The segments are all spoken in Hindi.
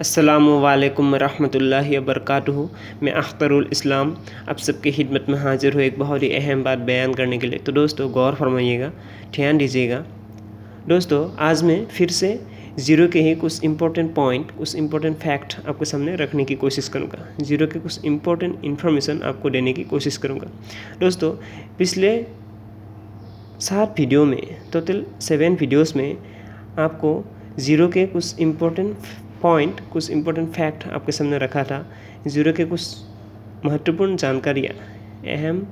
अस्सलामुअलैकुम रहमतुल्लाहि व बरकातुहू। मैं अख्तरुल इस्लाम आप सबकी खिदमत में हाजिर हूँ एक बहुत ही अहम बात बयान करने के लिए। तो दोस्तों गौर फरमाइएगा, ध्यान दीजिएगा। दोस्तों आज मैं फिर से ज़ीरो के ही कुछ इम्पोर्टेंट पॉइंट, कुछ इम्पोर्टेंट फैक्ट आपके सामने रखने की कोशिश करूँगा। ज़ीरो के कुछ इम्पोर्टेंट इन्फॉर्मेशन आपको देने की कोशिश करूँगा। दोस्तों पिछले 7 वीडियो में, टोटल 7 वीडियोस में आपको ज़ीरो के कुछ इम्पोर्टेंट पॉइंट, कुछ इम्पोर्टेंट फैक्ट आपके सामने रखा था। ज़ीरो के कुछ महत्वपूर्ण जानकारियाँ, अहम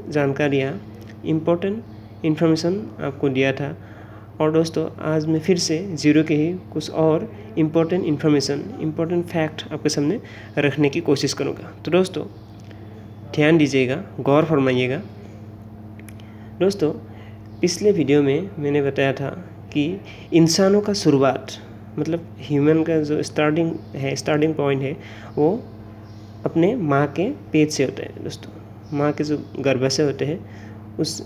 जानकारियाँ, इम्पोर्टेंट इन्फॉर्मेशन आपको दिया था। और दोस्तों आज मैं फिर से ज़ीरो के ही कुछ और इम्पोर्टेंट इन्फॉर्मेशन, इम्पोर्टेंट फैक्ट आपके सामने रखने की कोशिश करूँगा। तो दोस्तों ध्यान दीजिएगा, गौर फरमाइएगा। दोस्तों पिछले वीडियो में मैंने बताया था कि इंसानों का शुरुआत, मतलब ह्यूमन का जो स्टार्टिंग पॉइंट है वो अपने माँ के पेट से होता है। दोस्तों माँ के जो गर्भाशय होते हैं उस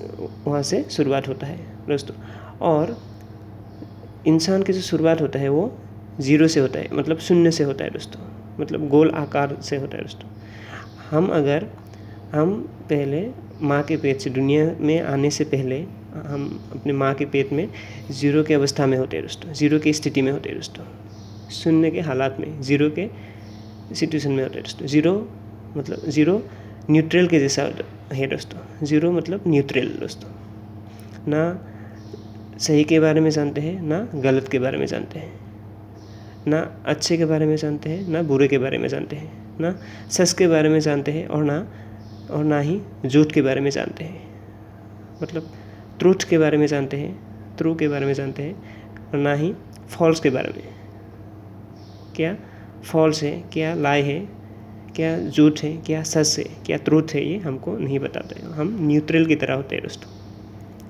वहाँ से शुरुआत होता है दोस्तों। और इंसान की जो शुरुआत होता है वो ज़ीरो से होता है, मतलब शून्य से होता है दोस्तों, मतलब गोल आकार से होता है दोस्तों। हम पहले माँ के पेट से, दुनिया में आने से पहले हम अपने माँ के पेट में ज़ीरो के अवस्था में होते हैं दोस्तों, ज़ीरो की स्थिति में होते हैं दोस्तों, शून्य के हालात में, ज़ीरो के सिचुएशन में होते हैं दोस्तों। ज़ीरो मतलब ज़ीरो न्यूट्रल के जैसा है दोस्तों। ज़ीरो मतलब न्यूट्रल दोस्तों, ना सही के बारे में जानते हैं, ना गलत के बारे में जानते हैं, ना अच्छे के बारे में जानते हैं, ना बुरे के बारे में जानते हैं, ना सच के बारे में जानते हैं और ना ही झूठ के बारे में जानते हैं, मतलब ट्रूथ के बारे में जानते हैं, ट्रू के बारे में जानते हैं, और ना ही फॉल्स के बारे में। क्या फॉल्स है, क्या लाई है, क्या झूठ है, क्या सच है, क्या ट्रूथ है, ये हमको नहीं बताते। हम न्यूट्रल की तरह होते हैं दोस्तों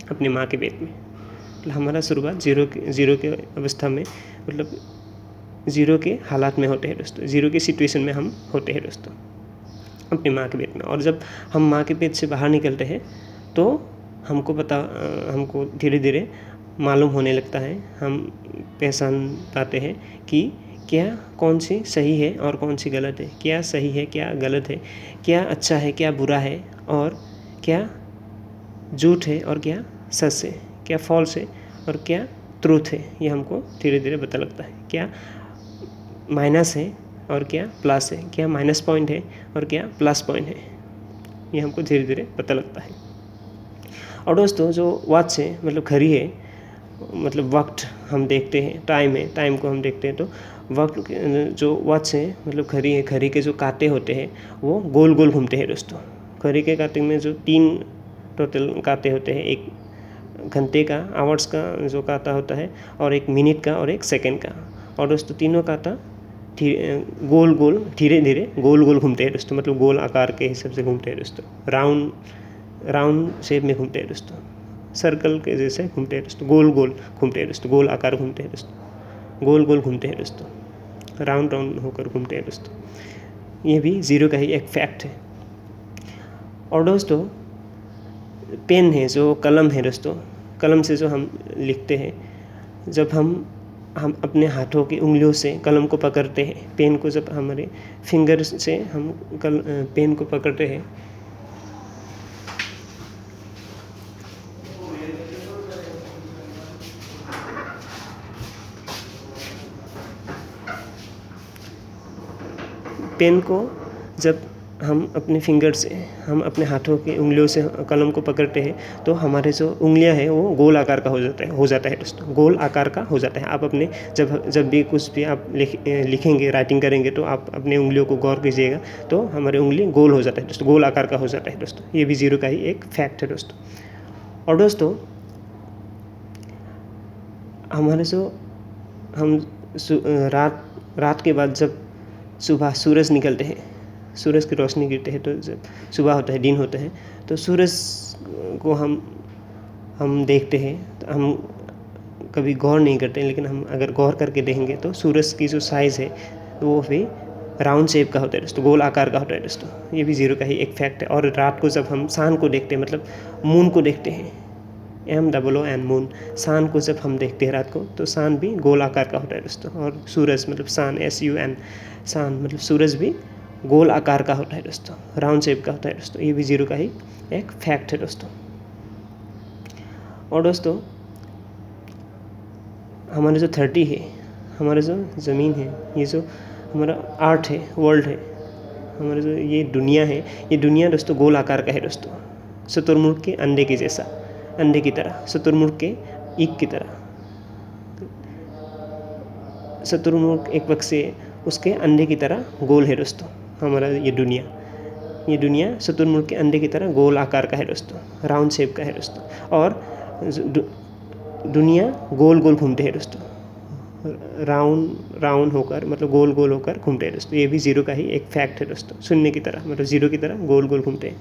अपनी माँ के पेट में। मतलब हमारा शुरुआत ज़ीरो के अवस्था में, मतलब ज़ीरो के हालात में होते हैं दोस्तों, ज़ीरो की सिचुएशन में हम होते हैं दोस्तों अपनी माँ के पेट में। और जब हम माँ के पेट से बाहर निकलते हैं तो हमको धीरे धीरे मालूम होने लगता है, हम पहचान पाते हैं कि क्या कौन सी सही है और कौन सी गलत है, क्या सही है, क्या गलत है, क्या अच्छा है, क्या बुरा है, और क्या झूठ है और क्या सच है, क्या फॉल्स है और क्या ट्रूथ है। ये हमको धीरे धीरे पता लगता है। क्या माइनस है और क्या प्लस है, क्या माइनस पॉइंट है और क्या प्लस पॉइंट है, ये हमको धीरे धीरे पता लगता है। और दोस्तों जो वॉच है, मतलब घड़ी है, मतलब वक्त हम देखते हैं, टाइम है, टाइम को हम देखते हैं, तो वक्त जो वॉच है, मतलब घड़ी है, घड़ी के जो कांटे होते हैं वो गोल गोल घूमते हैं दोस्तों। घड़ी के कांटे में जो 3 टोटल कांटे होते हैं, एक घंटे का, आवर्स का जो कांटा होता है, और एक मिनट का और एक सेकंड का। और दोस्तों तीनों कांटा गोल गोल धीरे धीरे गोल गोल घूमते हैं दोस्तों, मतलब गोल आकार के हिसाब से घूमते हैं दोस्तों, राउंड शेप में घूमते हैं दोस्तों, सर्कल के जैसे घूमते हैं दोस्तों, गोल गोल घूमते हैं दोस्तों, गोल आकार घूमते हैं दोस्तों, गोल गोल घूमते हैं दोस्तों, राउंड होकर घूमते हैं दोस्तों। ये भी ज़ीरो का ही एक फैक्ट है। और दोस्तों पेन है, जो कलम है दोस्तों, कलम से जो हम लिखते हैं, जब हम अपने हाथों की उंगलियों से कलम को पकड़ते हैं, पेन को जब हमारे फिंगर से हम पेन को पकड़ते हैं, पेन को जब हम अपने फिंगर से, हम अपने हाथों की उंगलियों से कलम को पकड़ते हैं तो हमारे जो उंगलियां हैं वो गोल आकार का हो जाता है दोस्तों, गोल आकार का हो जाता है। आप अपने जब भी कुछ भी आप लिखेंगे, राइटिंग करेंगे, तो आप अपने उंगलियों को गौर कीजिएगा तो हमारी उंगली गोल हो जाता है दोस्तों, गोल आकार का हो जाता है दोस्तों। ये भी ज़ीरो का ही एक फैक्ट है दोस्तों। और दोस्तों हमारे जो हम रात के बाद जब सुबह सूरज निकलते हैं, सूरज की रोशनी गिरते हैं, तो जब सुबह होता है, दिन होता है, तो सूरज को हम देखते हैं, तो हम कभी गौर नहीं करते, लेकिन हम अगर गौर करके देखेंगे तो सूरज की जो साइज़ है वो भी राउंड शेप का होता है दोस्तों, गोल आकार का होता है दोस्तों। ये भी ज़ीरो का ही एक फैक्ट है। और रात को जब हम चाँद को देखते हैं, मतलब मून को देखते हैं, MOON मून। चाँद को जब हम देखते हैं रात को तो चाँद भी गोल आकार का होता है दोस्तों। और सूरज मतलब सन, SUN, चाँद मतलब सूरज भी गोल आकार का होता है दोस्तों, राउंड शेप का होता है दोस्तों। ये भी जीरो का ही एक फैक्ट है दोस्तों। और दोस्तों हमारे जो 30 है, हमारा जो ज़मीन है, ये जो हमारा आर्ट है, वर्ल्ड है, हमारा जो ये दुनिया है, ये दुनिया दोस्तों गोल आकार का है दोस्तों। शुतुरमुर्ग के अंडे के जैसा, अंडे की तरह, शुतुरमुर्ग के ईक की तरह। शुतुरमुर्ग एक पक्षी है, उसके अंडे की तरह गोल है दोस्तों हमारा ये दुनिया। ये दुनिया शुतुरमुर्ग के अंडे की तरह गोल आकार का है दोस्तों, राउंड शेप का है दोस्तों। और दुनिया गोल गोल घूमते हैं दोस्तों, राउंड होकर मतलब गोल गोल होकर घूमते हैं दोस्तों। ये भी जीरो का ही एक फैक्ट है दोस्तों, शून्य की तरह मतलब जीरो की तरह गोल गोल घूमते हैं।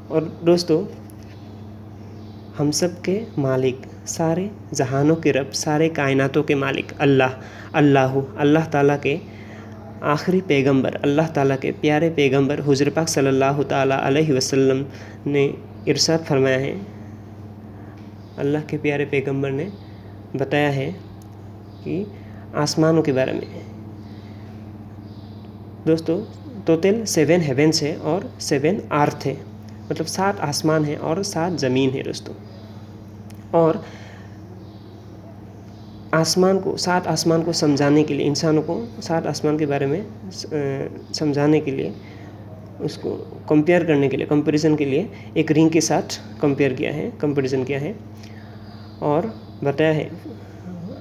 और दोस्तों हम सब के मालिक, सारे जहानों के रब, सारे कायनातों के मालिक अल्लाह ताला के आखिरी पैगंबर, अल्लाह ताला के प्यारे पैगंबर हुज़ूर पाक सल्लल्लाहु ताला अलैहि वसल्लम ने इरशाद फरमाया है, अल्लाह के प्यारे पैगंबर ने बताया है कि आसमानों के बारे में दोस्तों टोटल 7 हेवेंस है और 7 अर्थ है, मतलब 7 आसमान है और 7 ज़मीन है दोस्तों। और 7 आसमान को समझाने के लिए, इंसानों को 7 आसमान के बारे में समझाने के लिए, उसको कंपेयर करने के लिए, कंपैरिजन के लिए एक रिंग के साथ कंपैरिजन किया है और बताया है।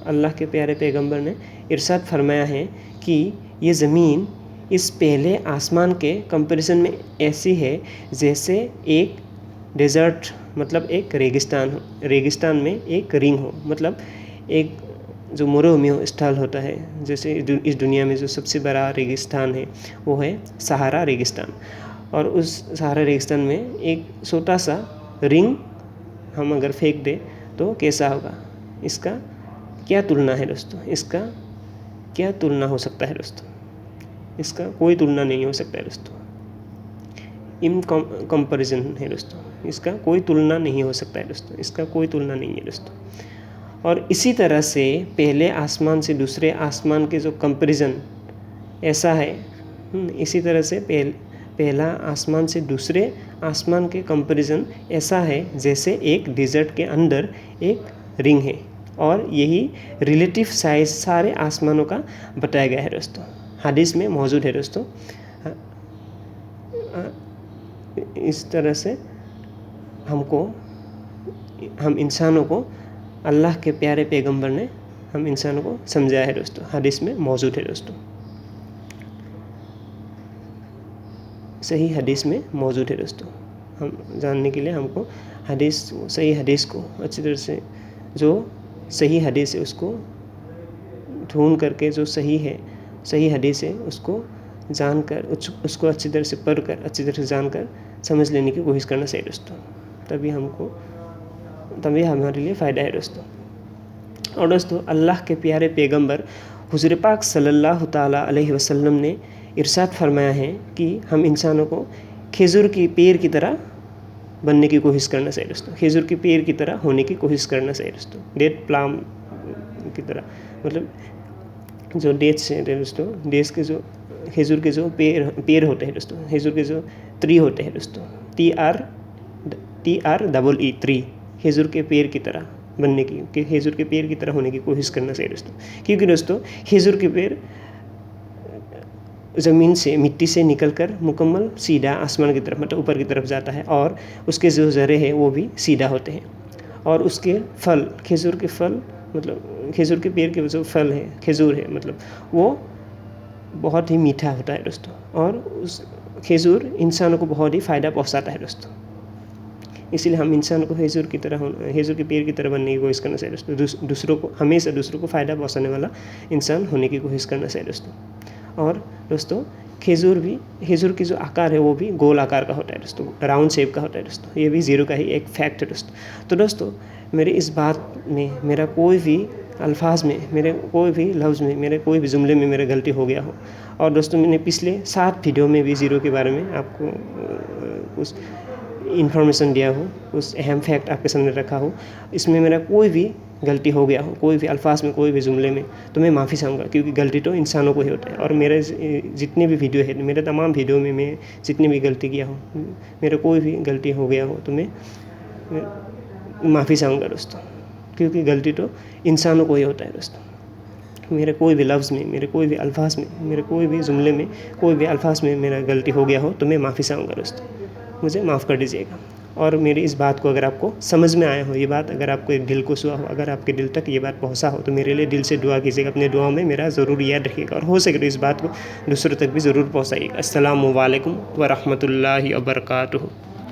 अल्लाह के प्यारे पैगंबर ने इरशाद फरमाया है कि ये ज़मीन इस पहले आसमान के कंपैरिजन में ऐसी है जैसे एक डेजर्ट, मतलब एक रेगिस्तान में एक रिंग हो, मतलब एक जो मरुभूमि स्थल होता है, जैसे इस दुनिया में जो सबसे बड़ा रेगिस्तान है वो है सहारा रेगिस्तान। और उस सहारा रेगिस्तान में एक छोटा सा रिंग हम अगर फेंक दें तो कैसा होगा? इसका क्या तुलना है दोस्तों? इसका क्या तुलना हो सकता है दोस्तों? इसका कोई तुलना नहीं हो सकता है दोस्तों। इन कंपैरिजन है दोस्तों, इसका कोई तुलना नहीं हो सकता है दोस्तों, इसका कोई तुलना नहीं है दोस्तों। और इसी तरह से पहले आसमान से दूसरे आसमान के जो कंपैरिजन ऐसा है, इसी तरह से पहला आसमान से दूसरे आसमान के कंपैरिजन ऐसा है जैसे एक डेजर्ट के अंदर एक रिंग है। और यही रिलेटिव साइज सारे आसमानों का बताया गया है दोस्तों, हदीस में मौजूद है दोस्तों। इस तरह से हम इंसानों को अल्लाह के प्यारे पैगंबर ने हम इंसानों को समझाया है दोस्तों, हदीस में मौजूद है दोस्तों, सही हदीस में मौजूद है दोस्तों। हम जानने के लिए हमको सही हदीस को अच्छी तरह से, जो सही हदीस है उसको ढूंढ करके, जो सही हदीस है उसको जानकर, उसको अच्छी तरह से पढ़कर, अच्छी तरह से जानकर समझ लेने की कोशिश करना चाहिए दोस्तों। तभी हमारे लिए फ़ायदा है दोस्तों। और दोस्तों अल्लाह के प्यारे पैगंबर हुज़ूर पाक सल्लल्लाहु ताला अलैहि वसल्लम ने इरशाद फरमाया है कि हम इंसानों को खजूर की पेड़ की तरह बनने की कोशिश करना चाहिए दोस्तों, खजूर के पेड़ की तरह होने की कोशिश करना चाहिए दोस्तों, डेट प्लाम की तरह, मतलब जो डेट्स हैं दोस्तों, डेट्स के जो खजूर के जो पेड़ होते हैं दोस्तों, खजूर के जो ट्री होते हैं दोस्तों, TREE ट्री, खजूर के पेड़ की तरह बनने की, खजूर के पेड़ की तरह होने की कोशिश करना चाहिए दोस्तों। क्योंकि दोस्तों खजूर के पेड़ ज़मीन से, मिट्टी से निकलकर मुकम्मल सीधा आसमान की तरफ, मतलब ऊपर की तरफ जाता है, और उसके जो जरे हैं वो भी सीधा होते हैं। और उसके फल, खजूर के फल, मतलब खजूर के पेड़ के जो फल है, खजूर है, मतलब वो बहुत ही मीठा होता है दोस्तों। और उस खजूर इंसानों को बहुत ही फ़ायदा पहुंचाता है दोस्तों। इसलिए हम इंसानों को खजूर के पेड़ की तरह बनने की कोशिश करना चाहिए दोस्तों, हमेशा दूसरों को फ़ायदा पहुंचाने वाला इंसान होने की कोशिश करना चाहिए दोस्तों। और दोस्तों खजूर की जो आकार है वो भी गोल आकार का होता है दोस्तों, राउंड शेप का होता है दोस्तों। ये भी जीरो का ही एक फैक्ट है दोस्तों। तो दोस्तों मेरे इस बात में, मेरा कोई भी अल्फाज में, मेरे कोई भी लफ्ज़ में, मेरे कोई भी जुमले में मेरे गलती हो गया हो, और दोस्तों मैंने पिछले 7 वीडियो में भी ज़ीरो के बारे में आपको कुछ इन्फॉर्मेशन दिया हो, उस अहम फैक्ट आपके सामने रखा हो, इसमें मेरा कोई भी गलती हो गया हो, कोई भी अल्फाज में, कोई भी जुमले में, तो मैं माफ़ी चाहूँगा, क्योंकि गलती तो इंसानों को ही होता है। और मेरे जितने भी वीडियो है, मेरे तमाम वीडियो में मैं जितनी भी गलती किया हूँ, मेरा कोई भी गलती हो गया हो, तो मैं माफ़ी चाहूँगा दोस्तों, क्योंकि गलती तो इंसानों को ही होता है दोस्तों। मेरे कोई भी लफ्ज़ में, मेरे कोई भी अल्फाज में, मेरे कोई भी जुमले में, कोई भी अल्फाज में मेरा गलती हो गया हो, तो मैं माफ़ी चाहूँगा दोस्तों, मुझे माफ़ कर दीजिएगा। और मेरी इस बात को अगर आपको समझ में आया हो, ये बात अगर आपको दिल को छुआ हो, अगर आपके दिल तक ये बात पहुँचा हो, तो मेरे लिए दिल से दुआ कीजिएगा। अपने दुआओं में मेरा ज़रूर याद रखिएगा, और हो सके तो इस बात को दूसरों तक भी ज़रूर पहुँचाइएगा। अस्सलामु अलैकुम व रहमतुल्लाहि व बरकातुहू।